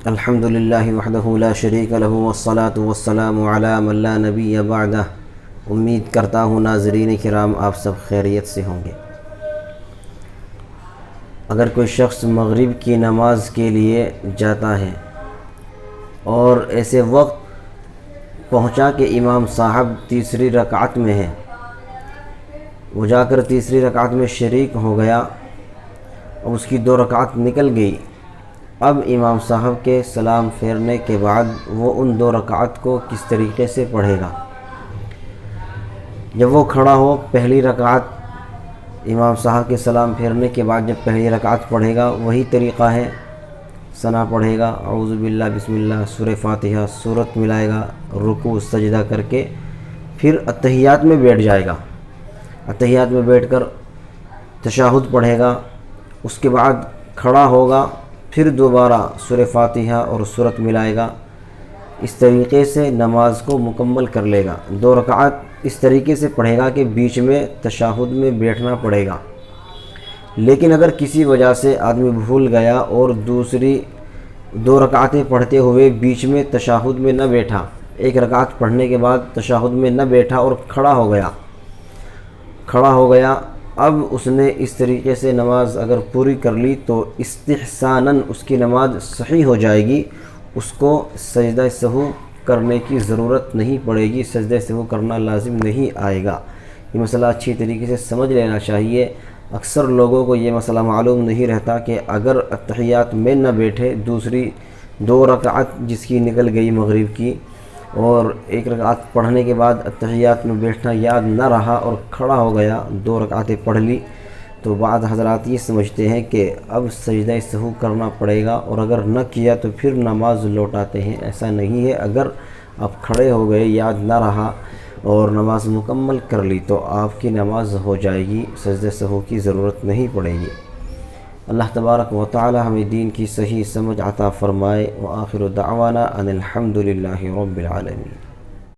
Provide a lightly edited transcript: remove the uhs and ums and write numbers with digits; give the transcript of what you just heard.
الحمدللہ وحدہ لا شریک لہ والصلاة والسلام علی من لا نبی بعدہ۔ امید کرتا ہوں ناظرین کرام آپ سب خیریت سے ہوں گے۔ اگر کوئی شخص مغرب کی نماز کے لیے جاتا ہے اور ایسے وقت پہنچا کہ امام صاحب تیسری رکعت میں ہے، وہ جا کر تیسری رکعت میں شریک ہو گیا اور اس کی 2 رکعت نکل گئی، اب امام صاحب کے سلام پھیرنے کے بعد وہ ان 2 رکعت کو کس طریقے سے پڑھے گا؟ جب وہ کھڑا ہو پہلی رکعت امام صاحب کے سلام پھیرنے کے بعد جب پہلی رکعت پڑھے گا وہی طریقہ ہے، ثنا پڑھے گا، اعوذ باللہ بسم اللہ، سورہ فاتحہ، سورت ملائے گا، رکوع سجدہ کر کے پھر اتحیات میں بیٹھ جائے گا، اتحیات میں بیٹھ کر تشہد پڑھے گا، اس کے بعد کھڑا ہوگا، پھر دوبارہ سورہ فاتحہ اور سورت ملائے گا، اس طریقے سے نماز کو مکمل کر لے گا۔ 2 رکعت اس طریقے سے پڑھے گا کہ بیچ میں تشہد میں بیٹھنا پڑے گا۔ لیکن اگر کسی وجہ سے آدمی بھول گیا اور دوسری 2 رکعتیں پڑھتے ہوئے بیچ میں تشہد میں نہ بیٹھا، 1 رکعت پڑھنے کے بعد تشہد میں نہ بیٹھا اور کھڑا ہو گیا، اب اس نے اس طریقے سے نماز اگر پوری کر لی تو استحساناً اس کی نماز صحیح ہو جائے گی، اس کو سجدہ سہو کرنے کی ضرورت نہیں پڑے گی، سجدہ سہو کرنا لازم نہیں آئے گا۔ یہ مسئلہ اچھی طریقے سے سمجھ لینا چاہیے۔ اکثر لوگوں کو یہ مسئلہ معلوم نہیں رہتا کہ اگر اتحیات میں نہ بیٹھے، دوسری 2 رکعت جس کی نکل گئی مغرب کی اور 1 رکعت پڑھنے کے بعد اتحیات میں بیٹھنا یاد نہ رہا اور کھڑا ہو گیا، 2 رکعتیں پڑھ لی، تو بعض حضرات یہ سمجھتے ہیں کہ اب سجدہ سہو کرنا پڑے گا اور اگر نہ کیا تو پھر نماز لوٹاتے ہیں۔ ایسا نہیں ہے، اگر آپ کھڑے ہو گئے، یاد نہ رہا اور نماز مکمل کر لی تو آپ کی نماز ہو جائے گی، سجدہ سہو کی ضرورت نہیں پڑے گی۔ اللہ تبارک و تعالی ہمیں دین کی صحیح سمجھ عطا فرمائے۔ وآخر دعوانا ان الحمدللہ رب العالمین۔